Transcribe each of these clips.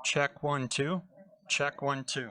Check 1 2. Check 1 2.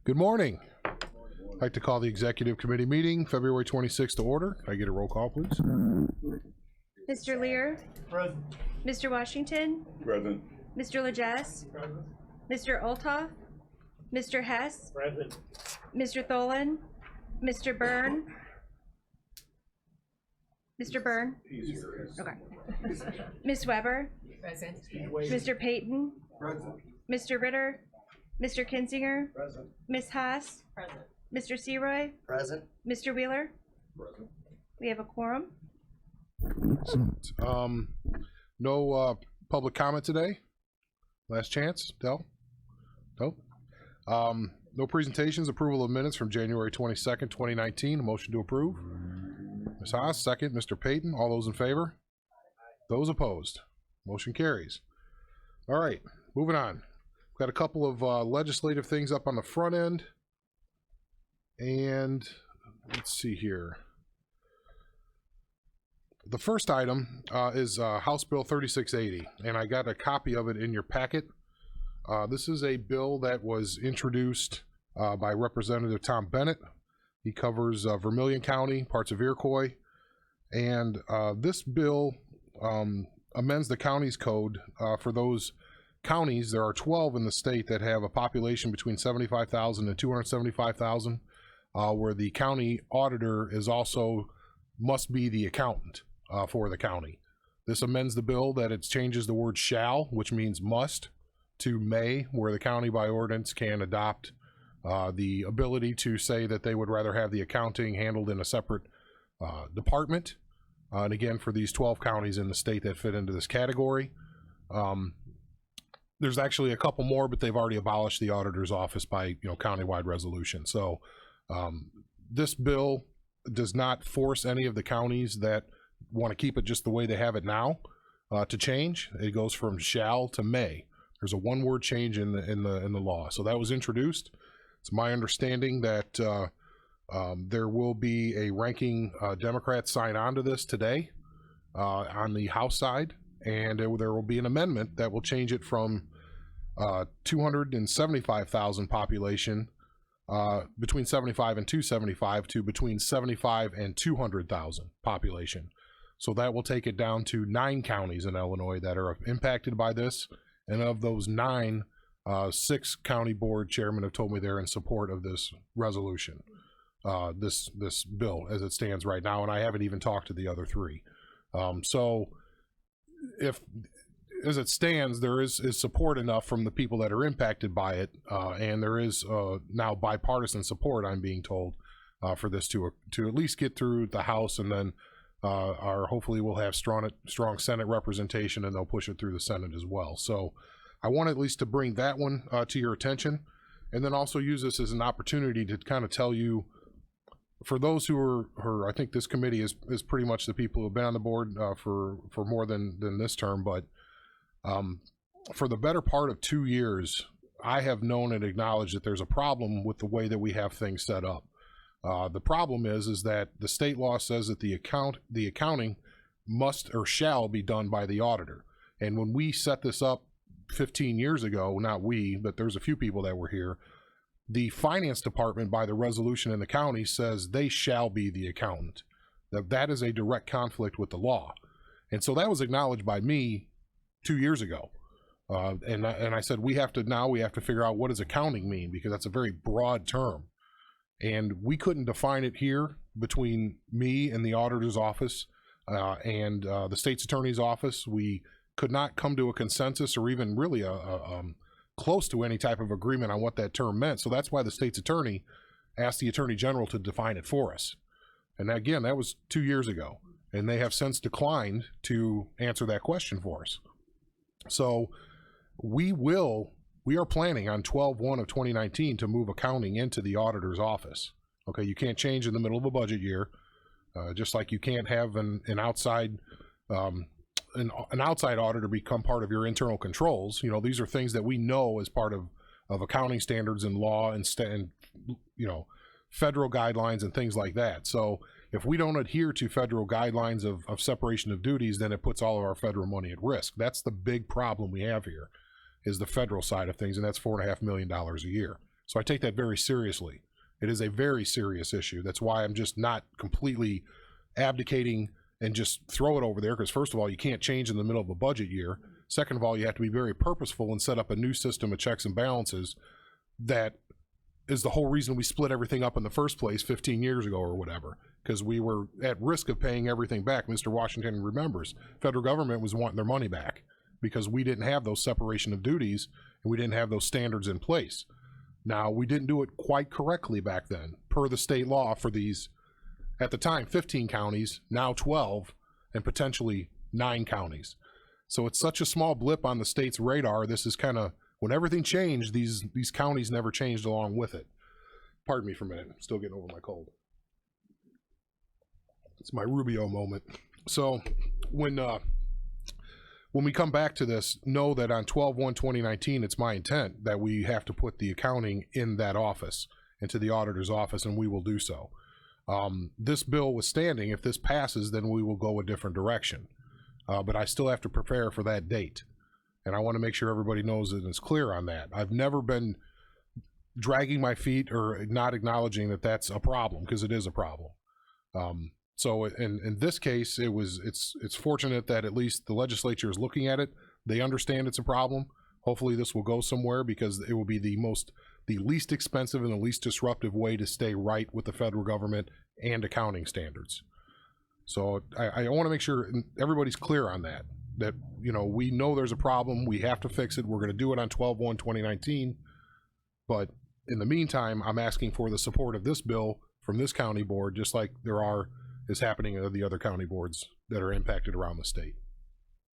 Good morning. I'd like to call the Executive Committee meeting February 26th to order. Can I get a roll call, please? Mr. Lear? Present. Mr. Washington? Present. Mr. Lejes? Present. Mr. Olthoff? Mr. Hess? Present. Mr. Tholen? Mr. Byrne? Mr. Byrne? Okay. Ms. Weber? Present. Mr. Payton? Present. Mr. Ritter? Mr. Kinzinger? Present. Ms. Haas? Present. Mr. Seroy? Present. Mr. Wheeler? Present. We have a quorum. Excellent. No public comment today. Last chance, Del? Nope. No presentations. Approval of minutes from January 22nd, 2019. A motion to approve. Ms. Haas, second. Mr. Payton. All those in favor? Those opposed? Motion carries. All right, moving on. Got a couple of legislative things up on the front end. And let's see here. The first item is House Bill 3680, and I got a copy of it in your packet. This is a bill that was introduced by Representative Tom Bennett. He covers Vermilion County, parts of Iroquois, and this bill amends the county's code for those counties. There are 12 in the state that have a population between 75,000 and 275,000, where the county auditor is also must be the accountant for the county. This amends the bill that it changes the word shall, which means must, to may, where the county by ordinance can adopt the ability to say that they would rather have the accounting handled in a separate department. And again, for these 12 counties in the state that fit into this category. There's actually a couple more, but they've already abolished the auditor's office by countywide resolution. So this bill does not force any of the counties that want to keep it just the way they have it now to change. It goes from shall to may. There's a one-word change in the law. So that was introduced. It's my understanding that there will be a ranking Democrat sign on to this today on the House side, and there will be an amendment that will change it from 275,000 population between 75 and 275 to between 75 and 200,000 population. So that will take it down to 9 counties in Illinois that are impacted by this. And of those 9, 6 county board chairmen have told me they're in support of this resolution, this bill as it stands right now. And I haven't even talked to the other 3. So if, as it stands, there is support enough from the people that are impacted by it, and there is now bipartisan support, I'm being told, for this to at least get through the House, and then hopefully we'll have strong Senate representation, and they'll push it through the Senate as well. So I want at least to bring that one to your attention, and then also use this as an opportunity to kind of tell you, for those who are I think this committee is pretty much the people who have been on the board for more than this term, but for the better part of 2 years, I have known and acknowledged that there's a problem with the way that we have things set up. The problem is that the state law says that the accounting must or shall be done by the auditor. And when we set this up 15 years ago, not we, but there's a few people that were here, the finance department by the resolution in the county says they shall be the accountant. That is a direct conflict with the law. And so that was acknowledged by me 2 years ago. And I said, we have to figure out what does accounting mean, because that's a very broad term. And we couldn't define it here between me and the auditor's office and the state's attorney's office. We could not come to a consensus or even really close to any type of agreement on what that term meant. So that's why the state's attorney asked the attorney general to define it for us. And again, that was 2 years ago. And they have since declined to answer that question for us. So we are planning on 12/1 of 2019 to move accounting into the auditor's office. Okay, you can't change in the middle of a budget year, just like you can't have an outside auditor become part of your internal controls. You know, these are things that we know as part of accounting standards and law and you know, federal guidelines and things like that. So if we don't adhere to federal guidelines of separation of duties, then it puts all of our federal money at risk. That's the big problem we have here, is the federal side of things, and that's $4.5 million a year. So I take that very seriously. It is a very serious issue. That's why I'm just not completely abdicating and just throw it over there, because first of all, you can't change in the middle of a budget year. Second of all, you have to be very purposeful and set up a new system of checks and balances. That is the whole reason we split everything up in the first place 15 years ago or whatever, because we were at risk of paying everything back. Mr. Washington remembers, federal government was wanting their money back because we didn't have those separation of duties and we didn't have those standards in place. Now, we didn't do it quite correctly back then, per the state law for these, at the time, 15 counties, now 12, and potentially 9 counties. So it's such a small blip on the state's radar. This is kind of, when everything changed, these counties never changed along with it. Pardon me for a minute, I'm still getting over my cold. It's my Rubio moment. So when we come back to this, know that on 12/1/2019, it's my intent that we have to put the accounting in that office, into the auditor's office, and we will do so. This bill withstanding, if this passes, then we will go a different direction. But I still have to prepare for that date. And I want to make sure everybody knows that it's clear on that. I've never been dragging my feet or not acknowledging that that's a problem, because it is a problem. So in this case, it's fortunate that at least the legislature is looking at it. They understand it's a problem. Hopefully this will go somewhere, because it will be the least expensive and the least disruptive way to stay right with the federal government and accounting standards. So I want to make sure everybody's clear on that, you know, we know there's a problem. We have to fix it. We're going to do it on 12/1/2019. But in the meantime, I'm asking for the support of this bill from this county board, just like is happening at the other county boards that are impacted around the state.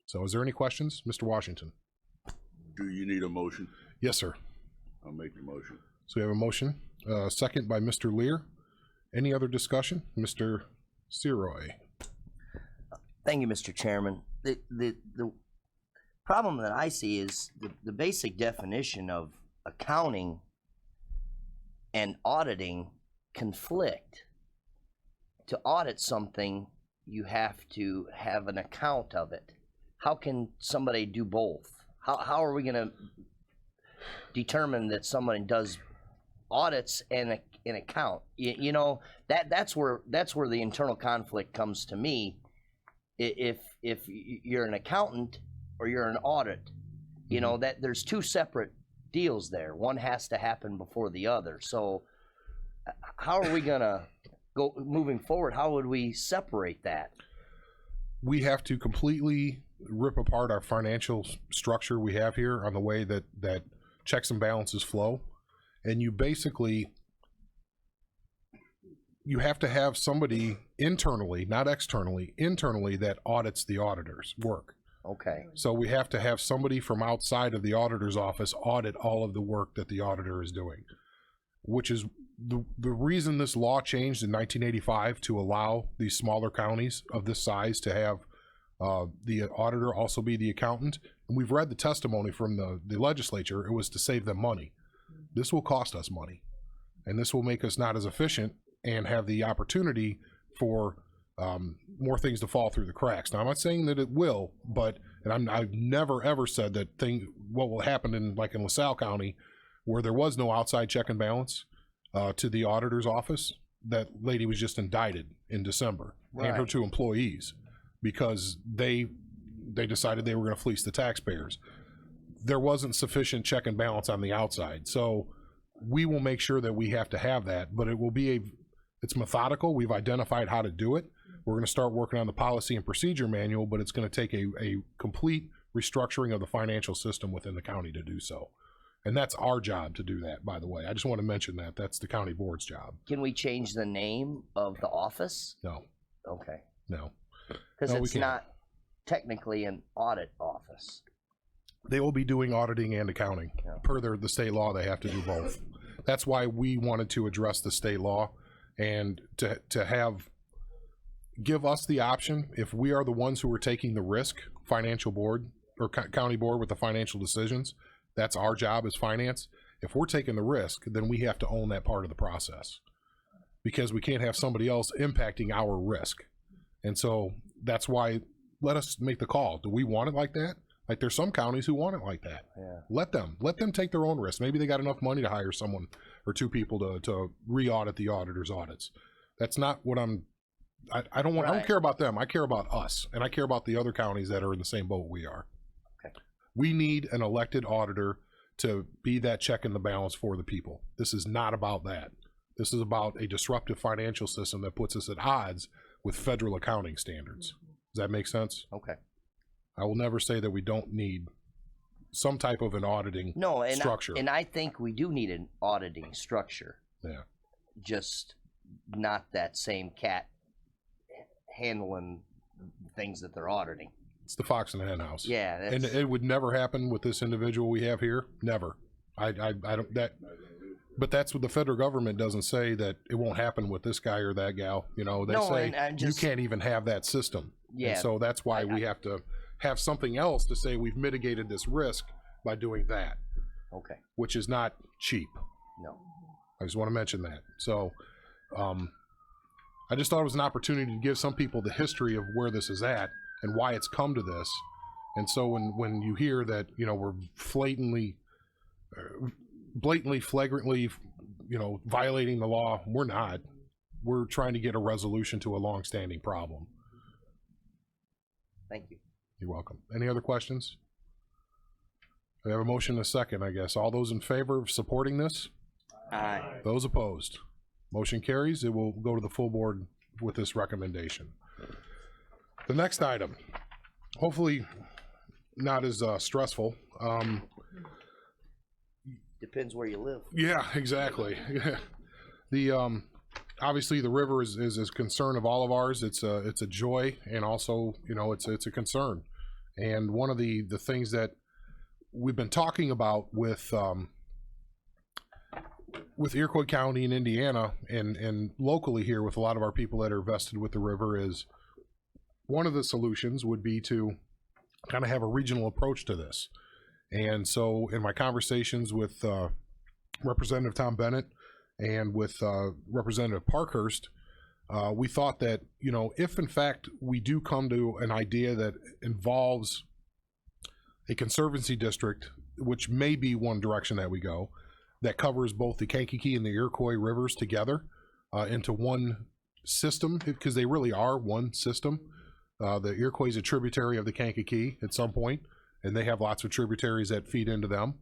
So is there any questions? Mr. Washington? Do you need a motion? Yes, sir. I'll make the motion. So we have a motion, second by Mr. Lear. Any other discussion? Mr. Seroy? Thank you, Mr. Chairman. the problem that I see is the basic definition of accounting and auditing conflict. To audit something, you have to have an account of it. How can somebody do both? How are we going to determine that someone does audits and an account? You know, that's where the internal conflict comes to me. If you're an accountant or you're an audit, you know, that there's two separate deals there. One has to happen before the other. So how are we gonna go moving forward? How would we separate that? We have to completely rip apart our financial structure we have here on the way that checks and balances flow. And you basically, you have to have somebody internally, not externally, internally that audits the auditor's work. Okay. So we have to have somebody from outside of the auditor's office audit all of the work that the auditor is doing, which is the reason this law changed in 1985 to allow these smaller counties of this size to have the auditor also be the accountant. And we've read the testimony from the legislature. It was to save them money. This will cost us money, and this will make us not as efficient and have the opportunity for more things to fall through the cracks. Now, I'm not saying that it will, but I've never ever said that what will happen in LaSalle County, where there was no outside check and balance to the auditor's office. That lady was just indicted in December, and her two employees, because they decided they were going to fleece the taxpayers. There wasn't sufficient check and balance on the outside, so we will make sure that we have to have that. But it will be it's methodical. We've identified how to do it. We're going to start working on the policy and procedure manual, but it's going to take a complete restructuring of the financial system within the county to do so. And that's our job to do that, by the way. I just want to mention that. That's the county board's job. Can we change the name of the office? No, Okay. no. Because No, we it's can't. not technically an audit office. They will be doing auditing and accounting. Yeah. Per the state law, they have to do both. That's why we wanted to address the state law and to give us the option, if we are the ones who are taking the risk, financial board or county board with the financial decisions, that's our job as finance. If we're taking the risk, then we have to own that part of the process, because we can't have somebody else impacting our risk. And so that's why, let us make the call. Do we want it like that? Like, there's some counties who want it like that. Yeah. Let them take their own risk. Maybe they got enough money to hire someone or two people to re-audit the auditor's audits. That's not what I don't care about them. I care about us, and I care about the other counties that are in the same boat we are. Okay. We need an elected auditor to be that check and the balance for the people. This is not about that. This is about a disruptive financial system that puts us at odds with federal accounting standards. Does that make sense? Okay. I will never say that we don't need some type of an auditing structure. And I think we do need an auditing structure. Yeah. Just not that same cat handling things that they're auditing. It's the fox in the hen house. Yeah. And it would never happen with this individual we have here. Never. I don't but that's what the federal government doesn't say, that it won't happen with this guy or that gal. You know, they say you can't even have that system. Yeah. And so that's why we have to have something else to say we've mitigated this risk by doing that. Okay. Which is not cheap. No. I just want to mention that. So I just thought it was an opportunity to give some people the history of where this is at and why it's come to this. And so when you hear that, you know, we're blatantly, flagrantly, you know, violating the law, we're not. We're trying to get a resolution to a long-standing problem. Thank you. You're welcome. Any other questions? We have a motion and a second, I guess. All those in favor of supporting this? Aye. Those opposed? Motion carries. It will go to the full board with this recommendation. The next item, hopefully not as stressful. Depends where you live. Yeah, exactly. The obviously the river is a concern of all of ours. It's a joy, and also, you know, it's a concern. And one of the things that we've been talking about with Iroquois County in Indiana and locally here with a lot of our people that are vested with the river is, one of the solutions would be to kind of have a regional approach to this. And so in my conversations with Representative Tom Bennett and with Representative Parkhurst, we thought that, you know, if in fact we do come to an idea that involves a conservancy district, which may be one direction that we go, that covers both the Kankakee and the Iroquois rivers together into one system, because they really are one system. The Iroquois is a tributary of the Kankakee at some point, and they have lots of tributaries that feed into them.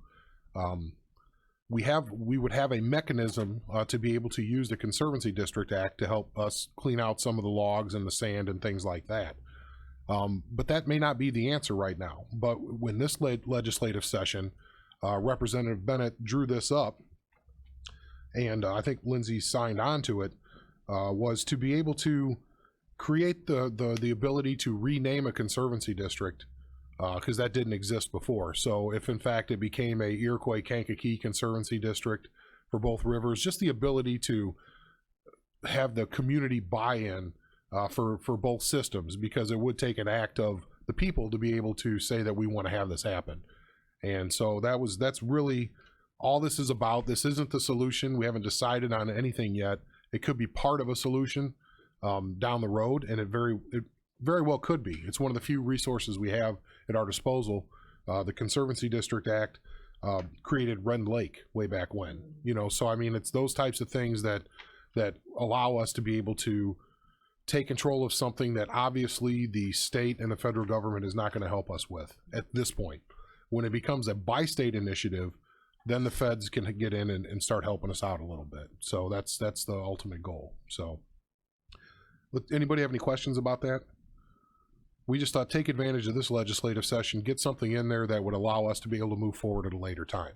We would have a mechanism to be able to use the Conservancy District Act to help us clean out some of the logs and the sand and things like that. But that may not be the answer right now. But when this legislative session, Representative Bennett drew this up, and I think Lindsay signed on to it, was to be able to create the ability to rename a conservancy district, because that didn't exist before. So if in fact it became a Iroquois Kankakee Conservancy District for both rivers, just the ability to have the community buy-in for both systems, because it would take an act of the people to be able to say that we want to have this happen. And so that's really all this is about. This isn't the solution. We haven't decided on anything yet. It could be part of a solution down the road, and it very well could be. It's one of the few resources we have at our disposal. The Conservancy District Act created Rend Lake way back when, you know, so I mean, it's those types of things that allow us to be able to take control of something that obviously the state and the federal government is not going to help us with at this point. When it becomes a bi-state initiative, then the feds can get in and start helping us out a little bit. So that's the ultimate goal. So anybody have any questions about that? We just thought take advantage of this legislative session, get something in there that would allow us to be able to move forward at a later time,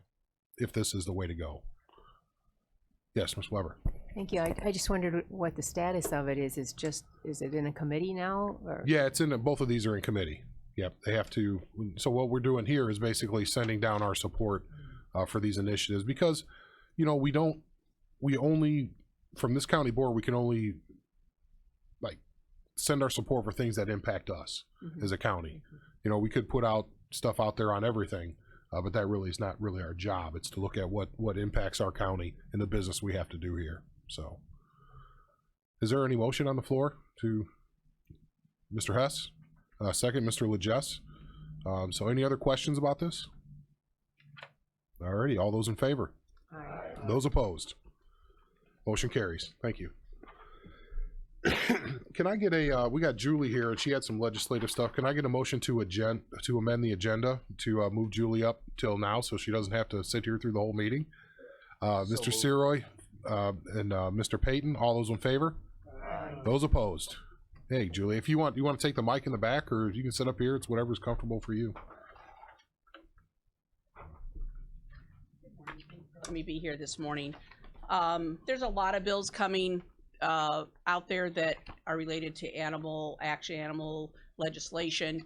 if this is the way to go. Yes, Ms. Weber. Thank you. I just wondered what the status of it is. Is it in a committee now? Or? Yeah, it's in, both of these are in committee. Yep, they have to. So what we're doing here is basically sending down our support for these initiatives, because, you know, we only, from this county board, we can only like send our support for things that impact us as a county. You know, we could put out stuff out there on everything, but that really is not really our job. It's to look at what impacts our county and the business we have to do here. So is there any motion on the floor to Mr. Hess? Second, Mr. Legess. So any other questions about this? Alrighty, all those in favor? Aye. Those opposed? Motion carries. Thank you. Can I get a, we got Julie here and she had some legislative stuff. Can I get a motion to amend the agenda to move Julie up till now so she doesn't have to sit here through the whole meeting? Mr. Siroy and Mr. Payton, all those in favor? Aye. Those opposed? Hey, Julie, if you want to take the mic in the back, or you can sit up here. It's whatever's comfortable for you. Let me be here this morning. There's a lot of bills coming out there that are related to animal legislation.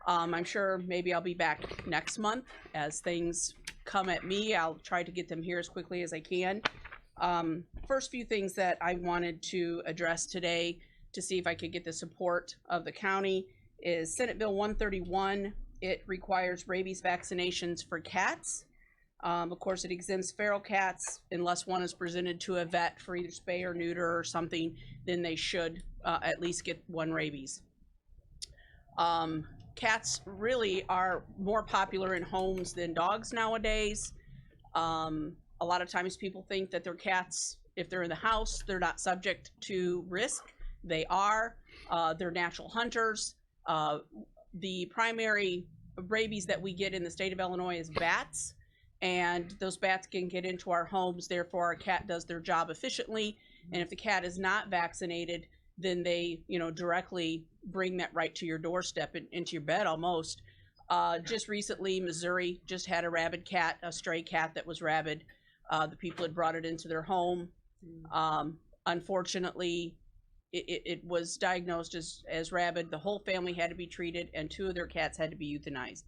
I'm sure maybe I'll be back next month as things come at me. I'll try to get them here as quickly as I can. First few things that I wanted to address today to see if I could get the support of the county is Senate Bill 131. It requires rabies vaccinations for cats. Of course, it exempts feral cats unless one is presented to a vet for either spay or neuter or something, then they should at least get one rabies. Cats really are more popular in homes than dogs nowadays. A lot of times people think that their cats, if they're in the house, they're not subject to risk. They are. They're natural hunters. The primary rabies that we get in the state of Illinois is bats. And those bats can get into our homes, therefore our cat does their job efficiently. And if the cat is not vaccinated, then they, directly bring that right to your doorstep and into your bed almost. Just recently, Missouri just had a rabid cat, a stray cat that was rabid. The people had brought it into their home. Unfortunately, it was diagnosed as rabid. The whole family had to be treated, and 2 of their cats had to be euthanized.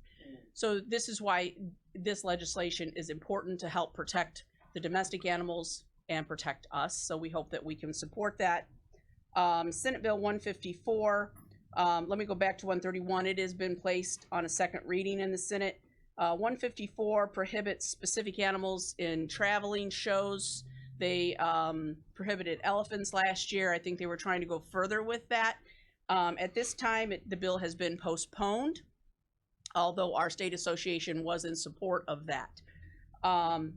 So this is why this legislation is important, to help protect the domestic animals and protect us. So we hope that we can support that. Senate Bill 154 Let me go back to 131. It has been placed on a second reading in the Senate. 154 prohibits specific animals in traveling shows. They prohibited elephants last year. I think they were trying to go further with that. At this time, the bill has been postponed, although our state association was in support of that.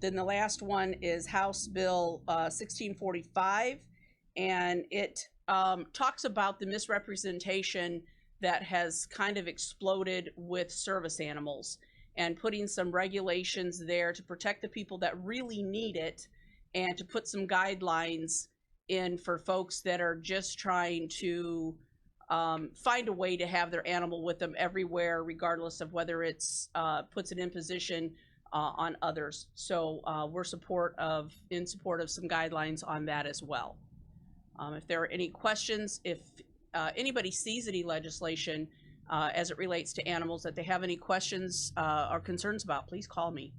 Then the last one is House Bill 1645, and it talks about the misrepresentation that has kind of exploded with service animals and putting some regulations there to protect the people that really need it and to put some guidelines in for folks that are just trying to find a way to have their animal with them everywhere, regardless of whether it's puts an imposition on others. So we're in support of some guidelines on that as well. If there are any questions, if anybody sees any legislation as it relates to animals that they have any questions or concerns about, please call me.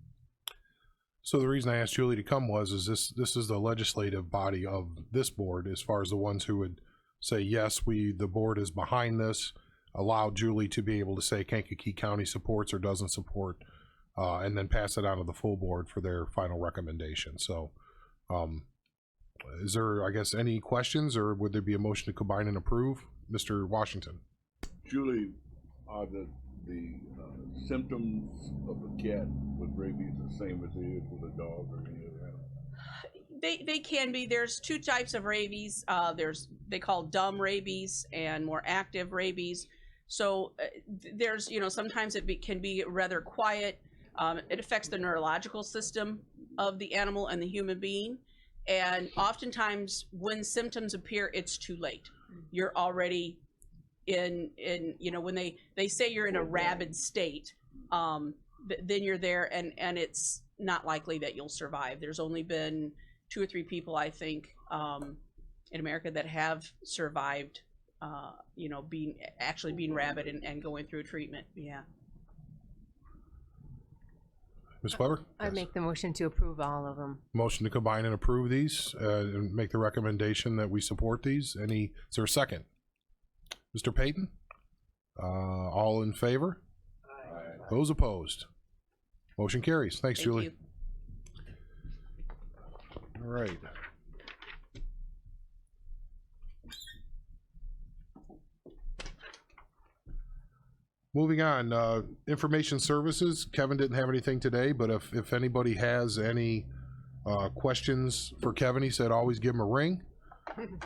So the reason I asked Julie to come is this is the legislative body of this board, as far as the ones who would say, yes, the board is behind this, allow Julie to be able to say Kankakee County supports or doesn't support, and then pass it on to the full board for their final recommendation. So is there, I guess, any questions, or would there be a motion to combine and approve? Mr. Washington. Julie, are the symptoms of a cat with rabies the same as it is with a dog or any other animal? They can be. There's two types of rabies. They call dumb rabies and more active rabies. So there's, sometimes it can be rather quiet. It affects the neurological system of the animal and the human being. And oftentimes when symptoms appear, it's too late. You're already in when they say you're in a rabid state, then you're there, and it's not likely that you'll survive. There's only been 2 or 3 people, I think, in America that have survived, being rabid and going through treatment. Yeah. Ms. Weber? I make the motion to approve all of them. Motion to combine and approve these, and make the recommendation that we support these. Is there a second? Mr. Payton? All in favor? Aye. Those opposed? Motion carries. Thanks, Thank Julie. you. All right. Moving on, information services. Kevin didn't have anything today, but if anybody has any questions for Kevin, he said always give him a ring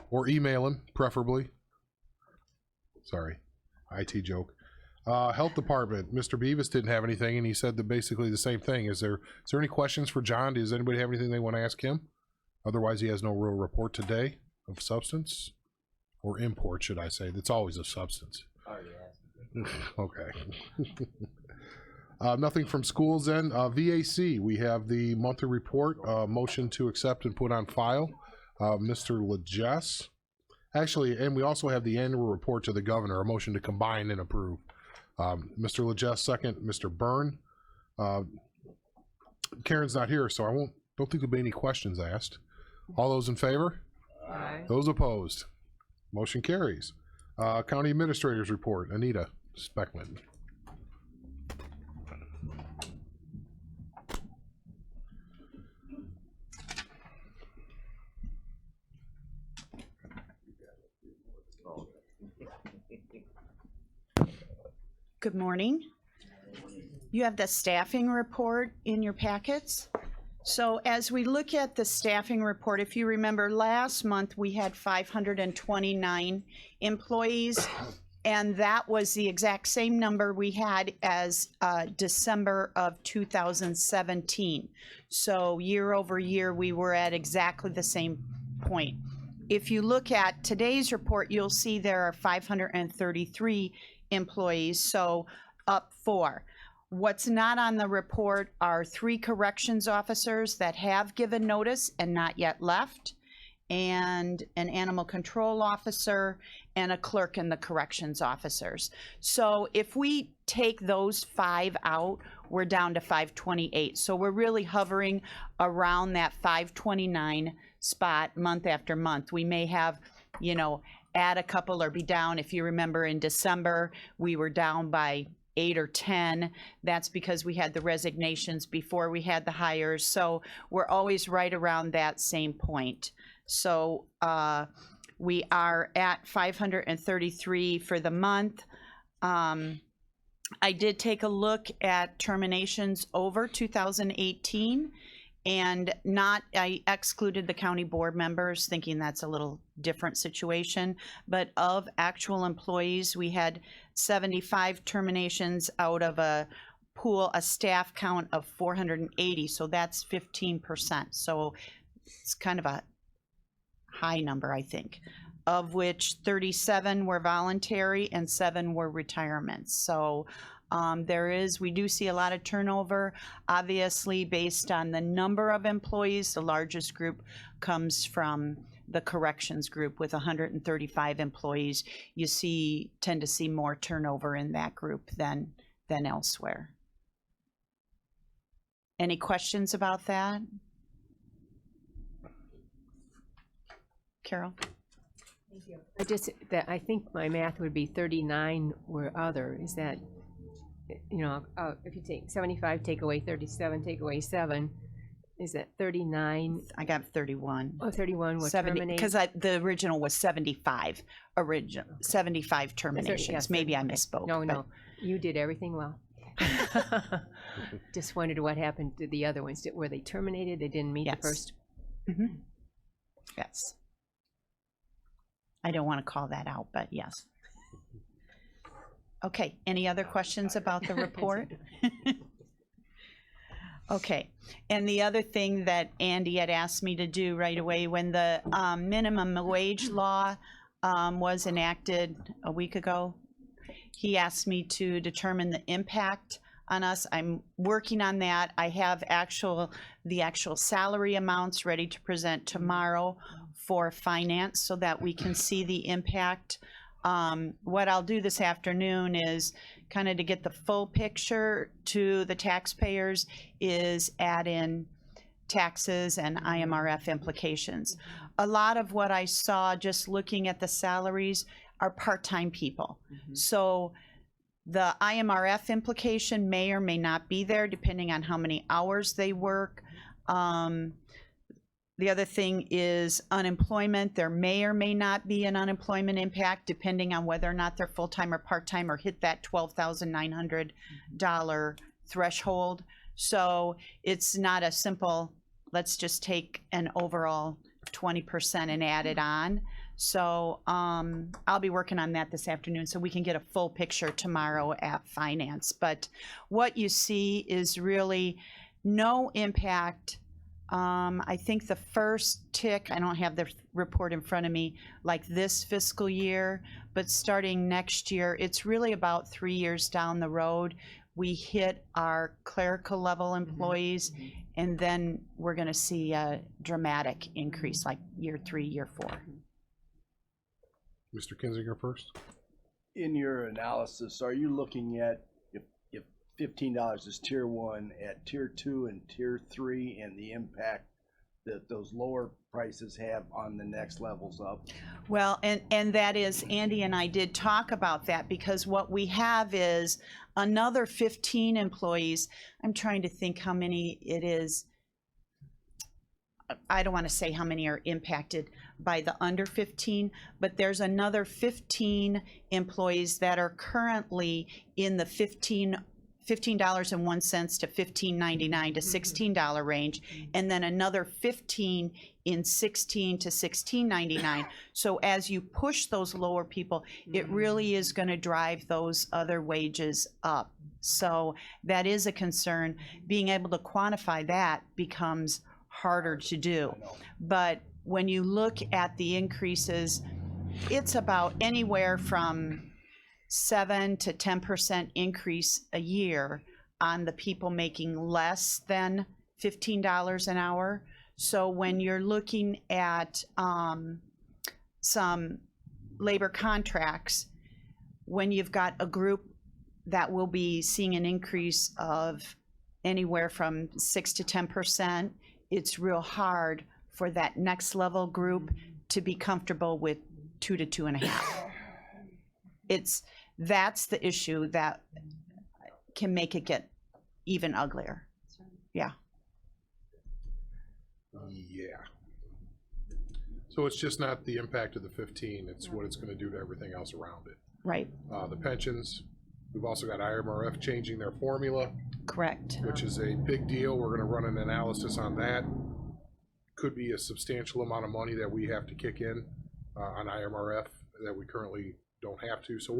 or email him, preferably. Sorry, IT joke. Health Department, Mr. Beavis didn't have anything, and he said that basically the same thing. Is there any questions for John? Does anybody have anything they want to ask him? Otherwise, he has no real report today of substance, or import, should I say. That's always of substance. Okay. Nothing from schools then. VAC, we have the monthly report, motion to accept and put on file. Mr. Legess. Actually, and we also have the annual report to the governor, a motion to combine and approve. Mr. Legess, second. Mr. Byrne. Karen's not here, so don't think there'll be any questions asked. All those in favor? Aye. Those opposed? Motion carries. County Administrator's Report, Anita Speckman. Good morning. You have the staffing report in your packets. So as we look at the staffing report, if you remember last month, we had 529 employees, and that was the exact same number we had as December of 2017. So year over year, we were at exactly the same point. If you look at today's report, you'll see there are 533 employees, so up 4. What's not on the report are 3 corrections officers that have given notice and not yet left, and an animal control officer and a clerk in the corrections officers. So if we take those 5 out, we're down to 528. So we're really hovering around that 529 spot month after month. We may have, add a couple or be down. If you remember in December, we were down by 8 or 10. That's because we had the resignations before we had the hires. So we're always right around that same point. So we are at 533 for the month. I did take a look at terminations over 2018 and I excluded the county board members, thinking that's a little different situation. But of actual employees, we had 75 terminations out of a staff count of 480. So that's 15%. So it's kind of a high number, I think, of which 37 were voluntary and 7 were retirements. So we do see a lot of turnover, obviously based on the number of employees. The largest group comes from the corrections group with 135 employees. You tend to see more turnover in that group than elsewhere. Any questions about that? Carol? I think my math would be 39 were other. Is that, if you take 75, take away 37, take away 7, is that 39? I got 31. Oh, 31 was 70, terminated. because the original was 75. 75 terminations. Yes, Maybe I 35. misspoke. No, but no, you did everything well. Just wondered what happened to the other ones. Were they terminated? They didn't meet Yes. the first? Mhm. Yes. I don't want to call that out, but yes. Okay, any other questions about the report? Okay, and the other thing that Andy had asked me to do right away, when the minimum wage law was enacted a week ago, he asked me to determine the impact on us. I'm working on that. I have the actual salary amounts ready to present tomorrow for finance so that we can see the impact. What I'll do this afternoon is kind of to get the full picture to the taxpayers is add in taxes and IMRF implications. A lot of what I saw just looking at the salaries are part-time people. So the IMRF implication may or may not be there depending on how many hours they work. The other thing is unemployment. There may or may not be an unemployment impact depending on whether or not they're full-time or part-time or hit that $12,900 threshold. So it's not a simple, let's just take an overall 20% and add it on. So I'll be working on that this afternoon so we can get a full picture tomorrow at finance. But what you see is really no impact. I think the first tick, I don't have the report in front of me, like this fiscal year, but starting next year, it's really about 3 years down the road. We hit our clerical level employees, and then we're going to see a dramatic increase like year 3, year 4. Mr. Kinzinger first. In your analysis, are you looking at if $15 is tier 1, at tier 2 and tier 3, and the impact that those lower prices have on the next levels up? Well, and that is, Andy and I did talk about that because what we have is another 15 employees. I'm trying to think how many it is. I don't want to say how many are impacted by the under 15, but there's another 15 employees that are currently in the $15.01 to $15.99 to $16 range, and then another 15 in $16 to $16.99. So as you push those lower people, it really is going to drive those other wages up. So that is a concern. Being able to quantify that becomes harder to do. But when you look at the increases, it's about anywhere from 7 to 10% increase a year on the people making less than $15 an hour. So when you're looking at some labor contracts, when you've got a group that will be seeing an increase of anywhere from 6 to 10%, it's real hard for that next level group to be comfortable with 2 to 2.5. That's the issue that can make it get even uglier. Yeah. Yeah. So it's just not the impact of the 15, it's what it's gonna do to everything else around it. Right. The pensions, we've also got IMRF changing their formula, Correct. which is a big deal. We're gonna run an analysis on that. Could be a substantial amount of money that we have to kick in on IMRF that we currently don't have to. So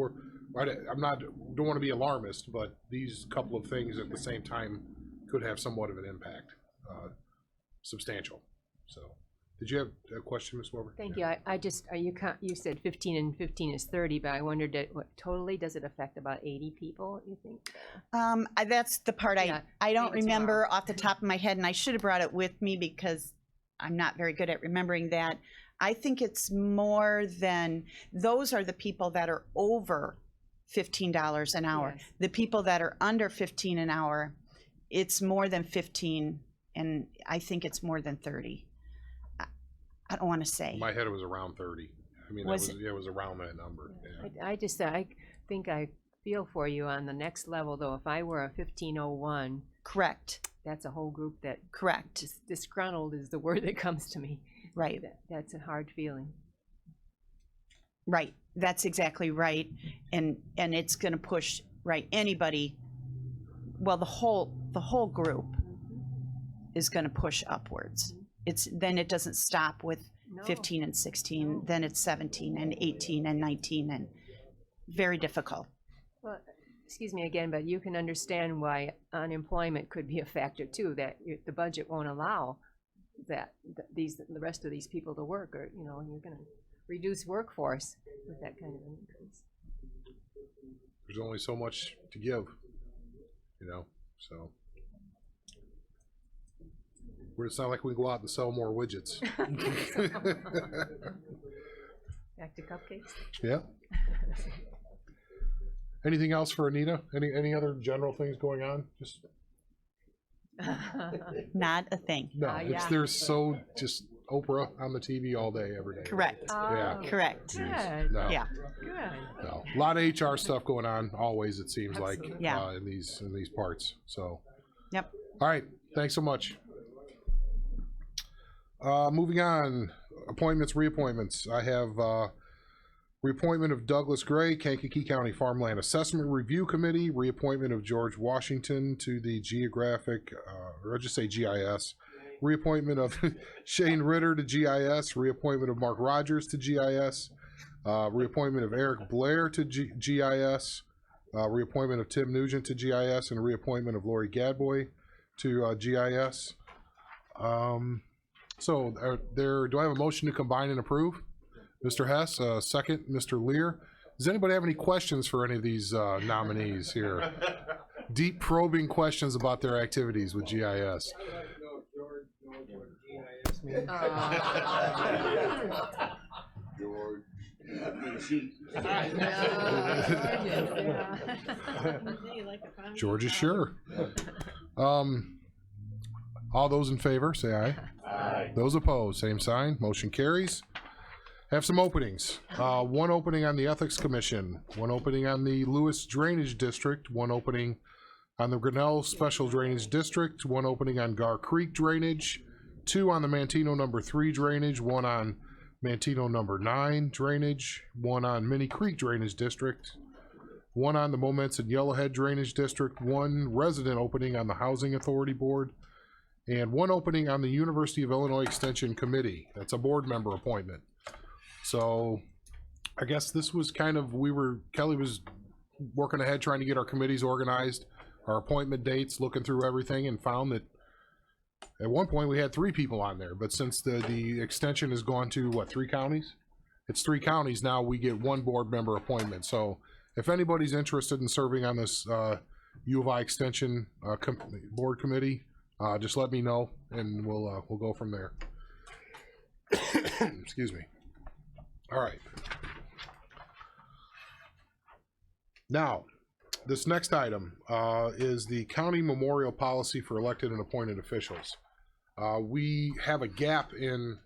don't wanna be alarmist, but these couple of things at the same time could have somewhat of an impact, substantial, so. Did you have a question, Ms. Weber? Thank you. I just, you said 15 and 15 is 30, but I wondered what totally, does it affect about 80 people, you think? That's the part Yeah, I don't maybe it's remember off the top of my head, and I should have brought it with me because I'm not very good at remembering that. I think it's more than, those are the people that are over $15 an hour. Yes. The people that are under 15 an hour, it's more than 15, and I think it's more than 30. I don't want to say. In my head, it was around 30. I mean, Was it was around that number, yeah. I think I feel for you on the next level, though. If I were a 1501, Correct. that's a whole group that Correct. disgruntled is the word that comes to me. Right. That's a hard feeling. Right. That's exactly right. And it's going to push, right, anybody, well, the whole group is going to push upwards. Then it doesn't stop with No. 15 and 16, then it's 17 and 18 and 19, and very difficult. Well, excuse me again, but you can understand why unemployment could be a factor too, that the budget won't allow the rest of these people to work, or, you know, you're gonna reduce workforce with that kind of an increase. There's only so much to give, you know, so. It's not like we go out and sell more widgets. Back to cupcakes? Yeah. Anything else for Anita? Any other general things going on? Just, Not a thing. no, there's so just Oprah on the TV all day, every day. Correct. Yeah. Correct. Good, No, Yeah. good. no. A lot of HR stuff going on always, it seems like, Absolutely. Yeah. in these parts, so. Yep. All right, thanks so much. Moving on, appointments, reappointments. I have reappointment of Douglas Gray, Kankakee County Farmland Assessment Review Committee, reappointment of George Washington to the Geographic, or I'll just say GIS, reappointment of Shane Ritter to GIS, reappointment of Mark Rogers to GIS, reappointment of Eric Blair to GIS, reappointment of Tim Nugent to GIS, and reappointment of Lori Gadboy to GIS. So do I have a motion to combine and approve? Mr. Hess, second, Mr. Lear. Does anybody have any questions for any of these nominees here? Deep probing questions about their activities with GIS. George. George is sure. All those in favor, say aye. Aye. Those opposed, same sign. Motion carries. Have some openings. One opening on the Ethics Commission, one opening on the Lewis Drainage District, one opening on the Grinnell Special Drainage District, one opening on Gar Creek Drainage, two on the Mantino number 3 drainage, one on Mantino number 9 drainage, one on Minnie Creek Drainage District, one on the Moments and Yellowhead Drainage District, one resident opening on the Housing Authority Board, and one opening on the University of Illinois Extension Committee. That's a board member appointment. So I guess this was kind of, Kelly was working ahead trying to get our committees organized, our appointment dates, looking through everything, and found that at one point we had 3 people on there, but since the extension has gone to, what, 3 counties? It's 3 counties now, we get 1 board member appointment. So if anybody's interested in serving on this U of I Extension board committee, just let me know, and we'll go from there. Excuse me. All right. Now, this next item is the county memorial policy for elected and appointed officials. We have a gap in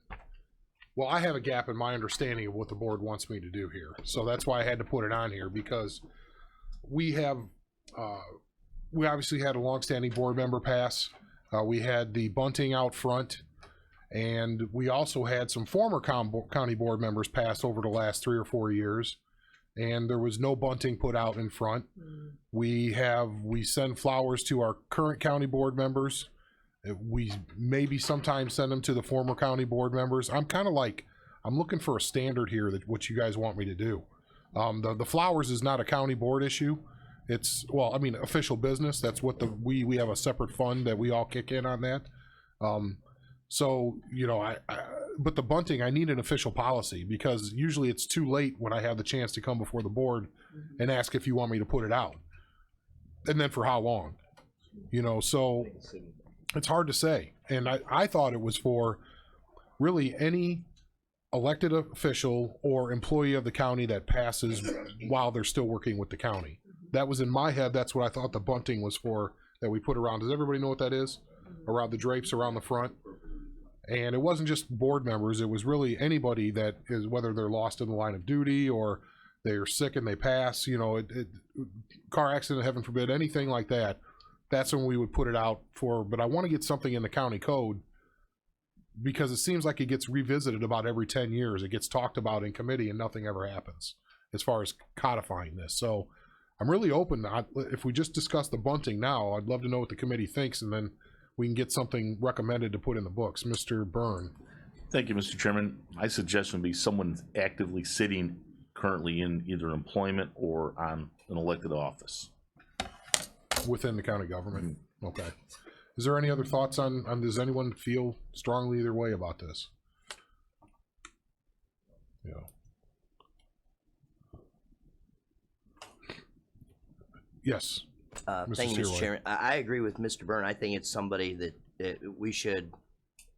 Well, I have a gap in my understanding of what the board wants me to do here. So that's why I had to put it on here, because we have, we obviously had a longstanding board member pass. We had the bunting out front, and we also had some former county board members pass over the last 3 or 4 years, and there was no bunting put out in front. We send flowers to our current county board members. We maybe sometimes send them to the former county board members. I'm kind of like, I'm looking for a standard here that what you guys want me to do. The flowers is not a county board issue. It's, well, I mean, official business. That's what we have a separate fund that we all kick in on that. So, you know, but the bunting, I need an official policy, because usually it's too late when I have the chance to come before the board and ask if you want me to put it out. And then for how long, you know, so it's hard to say. And I thought it was for really any elected official or employee of the county that passes while they're still working with the county. That was in my head. That's what I thought the bunting was for, that we put around. Does everybody know what that is? Around the drapes around the front. And it wasn't just board members. It was really anybody that is, whether they're lost in the line of duty or they're sick and they pass, you know, car accident, heaven forbid, anything like that. That's when we would put it out for. But I want to get something in the county code, because it seems like it gets revisited about every 10 years. It gets talked about in committee and nothing ever happens as far as codifying this. So I'm really open. If we just discuss the bunting now, I'd love to know what the committee thinks, and then we can get something recommended to put in the books. Mr. Byrne. Thank you, Mr. Chairman. My suggestion would be someone actively sitting currently in either employment or on an elected office. Within the county government. Okay. Is there any other thoughts on does anyone feel strongly either way about this? Yeah. Yes. Thank you, Seroy. Mr. Chairman. I agree with Mr. Byrne. I think it's somebody that we should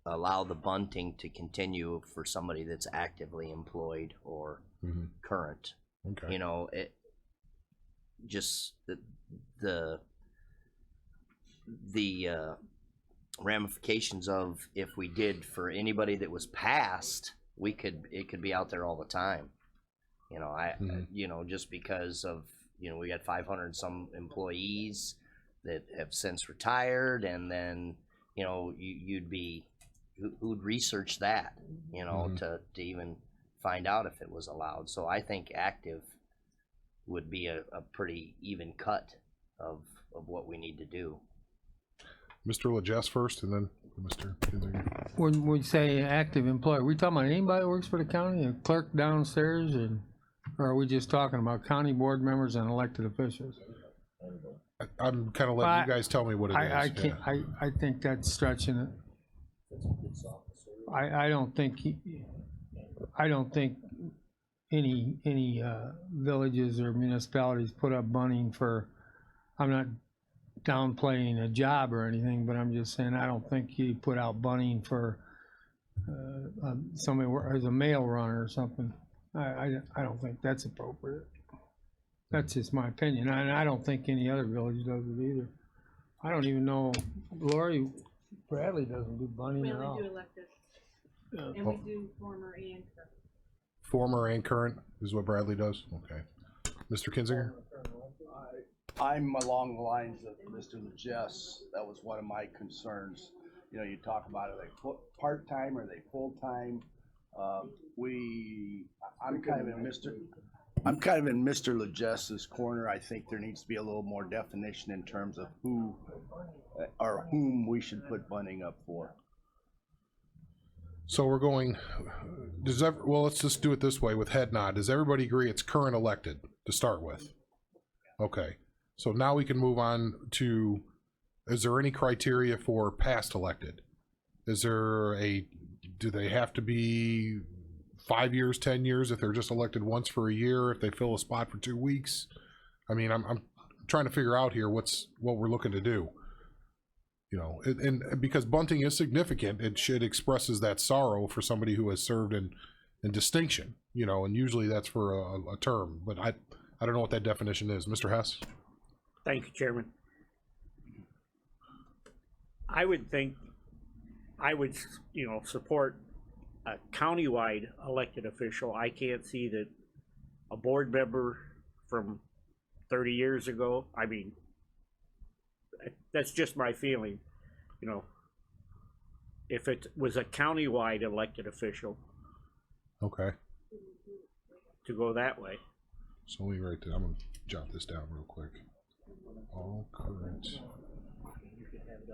allow the bunting to continue for somebody that's actively employed or current. Okay. You know, it just the ramifications of, if we did for anybody that was passed, it could be out there all the time. You know, you know, just because of, you know, we got 500 some employees that have since retired, and then, you know, who'd research that, you know, to even find out if it was allowed. So I think active would be a pretty even cut of what we need to do. Mr. Legess first, and then Mr. Kinzinger. When we say active employee, are we talking about anybody that works for the county, a clerk downstairs, or are we just talking about county board members and elected officials? I'm kind of letting you guys tell me what it is. I can't. Yeah. I think that's stretching it. I don't think any villages or municipalities put up bunting for. I'm not downplaying a job or anything, but I'm just saying I don't think you put out bunting for somebody as a mail runner or something. I don't think that's appropriate. That's just my opinion, and I don't think any other village does it either. I don't even know, Lori Bradley doesn't do bunting at all. We only do elected, and we do former and current. Former and current is what Bradley does? Okay. Mr. Kinzinger? I'm along the lines of Mr. Legess. That was one of my concerns. You know, you talk about, are they part-time, are they full-time? I'm kind of in Mr. Legess's corner. I think there needs to be a little more definition in terms of who or whom we should put bunting up for. So we're going, well, let's just do it this way with head nod. Does everybody agree it's current elected to start with? Okay. So now we can move on to, is there any criteria for past elected? Do they have to be 5 years, 10 years if they're just elected once for a year, if they fill a spot for 2 weeks? I mean, I'm trying to figure out here what we're looking to do. You know, and because bunting is significant, it expresses that sorrow for somebody who has served in distinction, you know, and usually that's for a term, but I don't know what that definition is. Mr. Hess? Thank you, Chairman. I would think, you know, support a countywide elected official, I can't see that a board member from 30 years ago, I mean, that's just my feeling, you know. If it was a countywide elected official, Okay. to go that way. So we write that. I'm gonna jot this down real quick. All current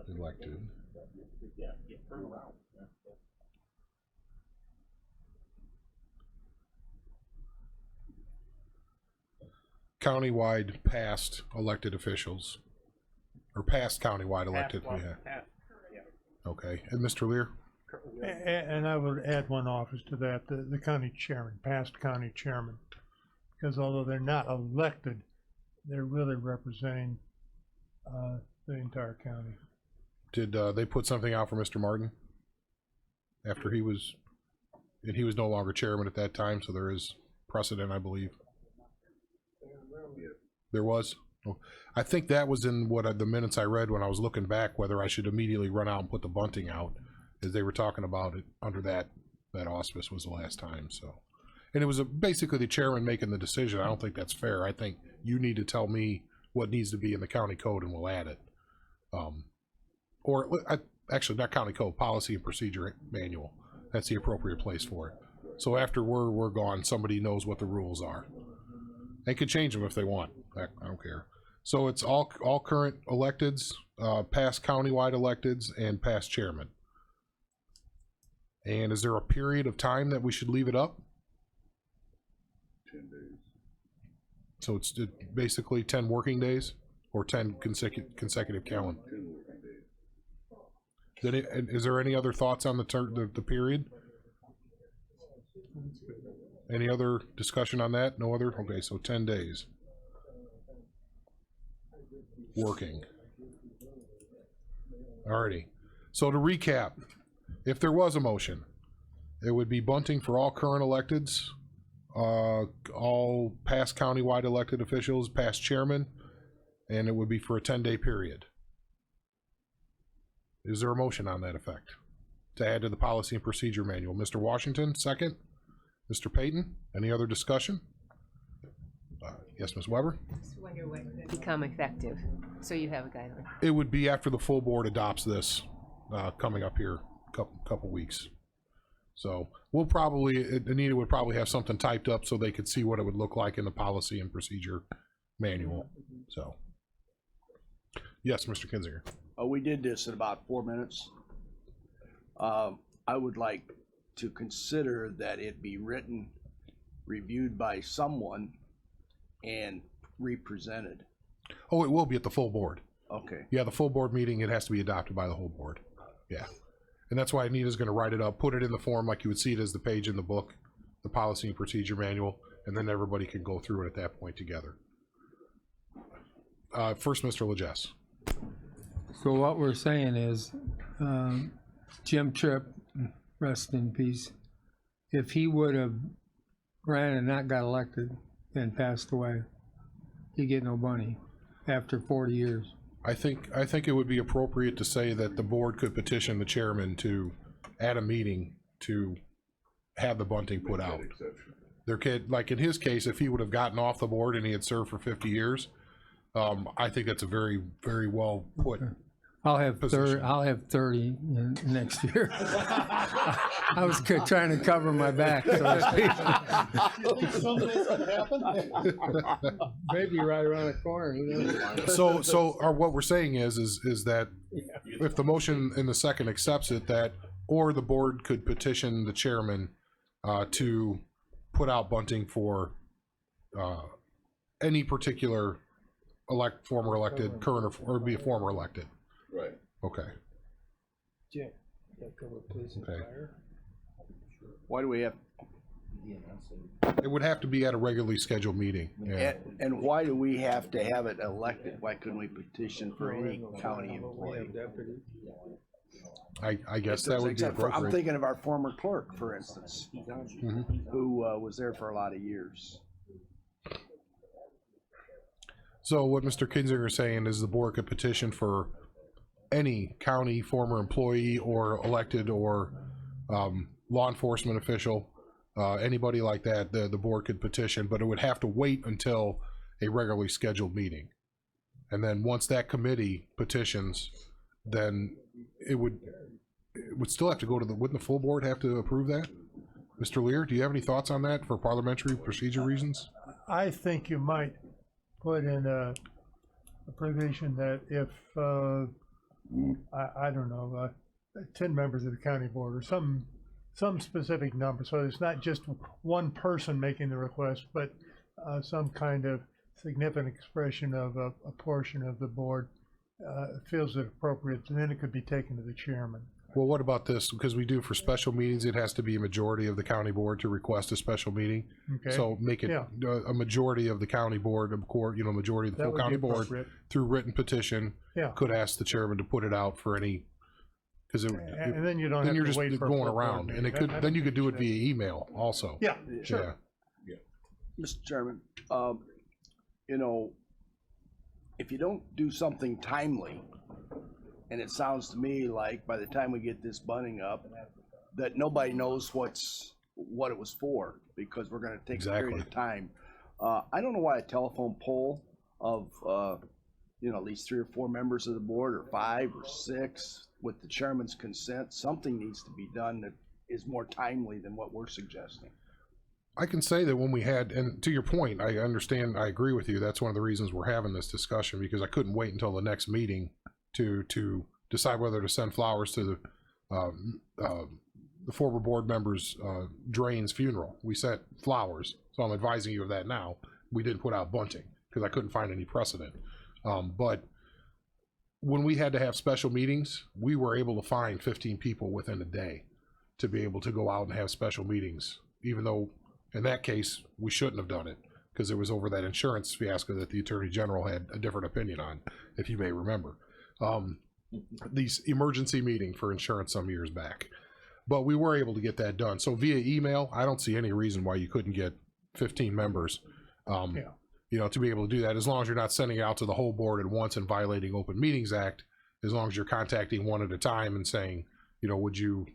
elected countywide past elected officials, or past countywide elected. Yeah. Okay. And Mr. Lear? And I would add one office to that, the county chairman, past county chairman. Because although they're not elected, they're really representing the entire county. Did they put something out for Mr. Martin? After he was, and he was no longer chairman at that time, so there is precedent, I believe. There was? Oh, I think that was in what the minutes I read when I was looking back, whether I should immediately run out and put the bunting out, as they were talking about it under that auspice was the last time, so. And it was basically the chairman making the decision. I don't think that's fair. I think you need to tell me what needs to be in the county code and we'll add it. Actually, not county code, policy and procedure manual. That's the appropriate place for it. So after we're gone, somebody knows what the rules are. They can change them if they want. I don't care. So it's all current electeds, past countywide electeds, and past chairman. And is there a period of time that we should leave it up? 10 days. So it's basically 10 working days or 10 consecutive calendar. 10 working days. Then is there any other thoughts on the period? Any other discussion on that? No other? Okay, so 10 days. Working. Alrighty. So to recap, if there was a motion, it would be bunting for all current electeds, all past countywide elected officials, past chairman, and it would be for a 10-day period. Is there a motion on that effect to add to the policy and procedure manual? Mr. Washington, second. Mr. Payton, any other discussion? Yes, Ms. Weber? Just wonder when it would become effective, so you have a guideline. It would be after the full board adopts this, coming up here couple weeks. So we'll probably, Anita would probably have something typed up so they could see what it would look like in the policy and procedure manual. So, yes, Mr. Kinzinger. We did this in about 4 minutes. I would like to consider that it be written, reviewed by someone, and represented. Oh, it will be at the full board. Okay. Yeah, the full board meeting, it has to be adopted by the whole board. Yeah. And that's why Anita's going to write it up, put it in the form like you would see it as the page in the book, the policy and procedure manual, and then everybody can go through it at that point together. First, Mr. Legess. So what we're saying is, Jim Tripp, rest in peace, if he would have ran and not got elected and passed away, he'd get no money after 40 years. I think it would be appropriate to say that the board could petition the chairman to, at a meeting, to have the bunting put out. There could, like in his case, if he would have gotten off the board and he had served for 50 years, I think that's a very, very well put. I'll have 30. I'll have 30 next year. I was trying to cover my back. So maybe right around the corner. So what we're saying is that if the motion in the second accepts it, that or the board could petition the chairman to put out bunting for any particular former elected, current, or be a former elected. Right. Okay. Okay. Why do we have? It would have to be at a regularly scheduled meeting. Yeah. And why do we have to have it elected? Why couldn't we petition for any county employee? I guess that would be appropriate. I'm thinking of our former clerk, for instance, who was there for a lot of years. So what Mr. Kinzinger is saying is the board could petition for any county former employee or elected or law enforcement official, anybody like that, the board could petition, but it would have to wait until a regularly scheduled meeting. And then once that committee petitions, then it would still have to go to wouldn't the full board have to approve that? Mr. Lear, do you have any thoughts on that for parliamentary procedure reasons? I think you might put in a provision that if, I don't know, 10 members of the county board or some specific number, so it's not just one person making the request, but some kind of significant expression of a portion of the board feels it appropriate, and then it could be taken to the chairman. Well, what about this? Because we do for special meetings, it has to be a majority of the county board to request a special meeting. Okay. So make it Yeah. a majority of the county board, of course, majority of the That full would be county board appropriate. through written petition Yeah. could ask the chairman to put it out for any, because And then you don't have you're to just wait for a going full board around, and meeting. it could, I then you could do it appreciate via email also. Yeah, sure. Yeah. Mr. Chairman, you know, if you don't do something timely, and it sounds to me like by the time we get this bunting up, that nobody knows what it was for, because we're gonna take a period of time. I don't know why a telephone poll of, at least 3 or 4 members of the board, or 5 or 6, with the chairman's consent, something needs to be done that is more timely than what we're suggesting. I can say that when we had, and to your point, I understand, I agree with you. That's one of the reasons we're having this discussion, because I couldn't wait until the next meeting to decide whether to send flowers to the former board member's Drain's funeral. We sent flowers, so I'm advising you of that now. We didn't put out bunting because I couldn't find any precedent. But when we had to have special meetings, we were able to find 15 people within a day to be able to go out and have special meetings, even though in that case we shouldn't have done it because it was over that insurance fiasco that the Attorney General had a different opinion on, if you may remember. These emergency meeting for insurance some years back. But we were able to get that done. So via email, I don't see any reason why you couldn't get 15 members, to be able to do that, as long as you're not sending it out to the whole board at once and violating Open Meetings Act, as long as you're contacting one at a time and saying, would you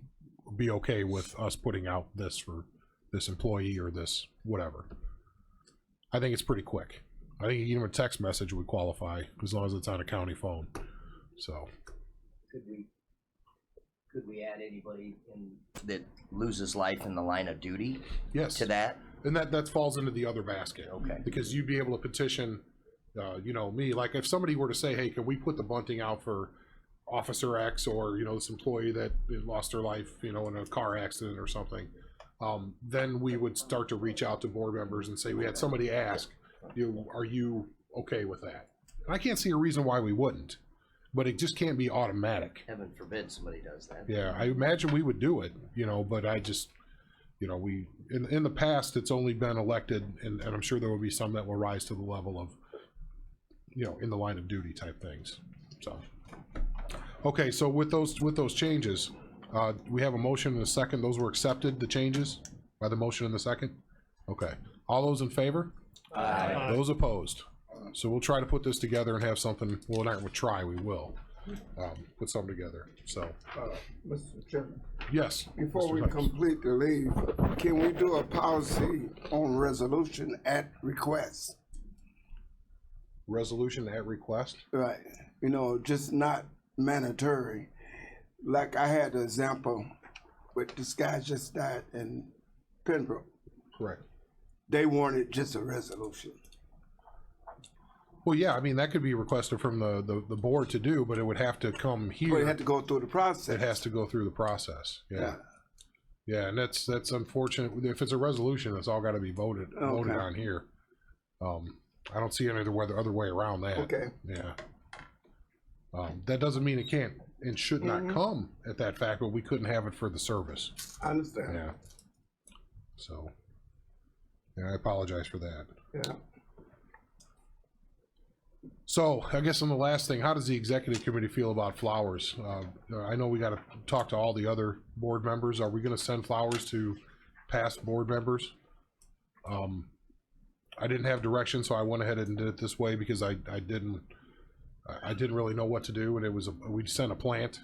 be okay with us putting out this for this employee or this whatever. I think it's pretty quick. I think even a text message would qualify as long as it's on a county phone. So Could we add anybody that loses life in the line of duty? Yes. To that? And that falls into the other basket. Okay. Because you'd be able to petition, me, like if somebody were to say, hey, can we put the bunting out for Officer X or, this employee that lost their life, in a car accident or something, then we would start to reach out to board members and say, we had somebody ask, are you okay with that? And I can't see a reason why we wouldn't, but it just can't be automatic. Heaven forbid somebody does that. Yeah, I imagine we would do it, but I just, we, in the past, it's only been elected, and I'm sure there will be some that will rise to the level of, in the line of duty type things, so. Okay, so with those changes, we have a motion and a second. Those were accepted, the changes, by the motion and the second? Okay. All those in favor? Aye. Those opposed? So we'll try to put this together and have something, well, not we'll try, we will, put something together, so. Mr. Chairman, Yes. before Mr. we Hutch. complete the leave, can we do a policy on resolution at request? Resolution at request? Right, just not mandatory. Like I had an example with this guy just died in Pembroke. Correct. They wanted just a resolution. Well, yeah, I mean, that could be requested from the board to do, but it would have to come here. But it had to go through the process. It has to go through the process, yeah. Yeah. Yeah, and that's unfortunate. If it's a resolution, it's all gotta be voted on here. I don't see any other way around that. Okay. Yeah. That doesn't mean it can't and should not come at that fact, but we couldn't have it for the service. I understand. Yeah. So, yeah, I apologize for that. Yeah. So I guess on the last thing, how does the executive committee feel about flowers? I know we got to talk to all the other board members. Are we going to send flowers to past board members? I didn't have direction, so I went ahead and did it this way because I didn't really know what to do, and we sent a plant.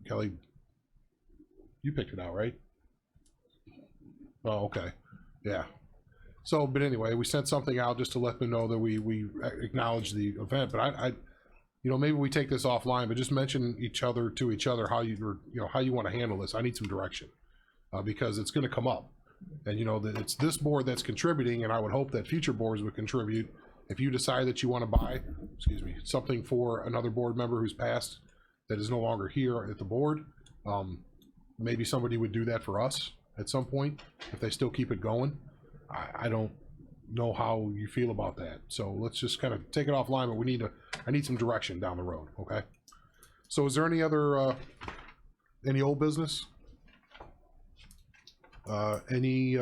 Kelly You picked it out, right? Oh, okay. Yeah. So, but anyway, we sent something out just to let them know that we acknowledge the event. But I you know, maybe we take this offline, but just mention to each other how how you want to handle this. I need some direction because it's going to come up, and you know that it's this board that's contributing, and I would hope that future boards would contribute. If you decide that you want to buy, something for another board member who's passed that is no longer here at the board, maybe somebody would do that for us at some point if they still keep it going. I don't know how you feel about that, so let's just kind of take it offline. But I need some direction down the road. Okay. So is there any other any old business? Any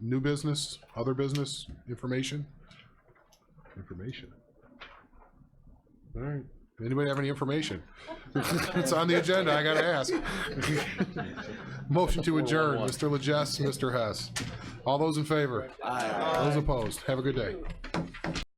new business, other business, information? All right. Anybody have any information? It's on the agenda. I gotta ask. Motion to adjourn. Mr. Legesse, Mr. Hess. All those in favor? Aye. Those opposed? Have a good day.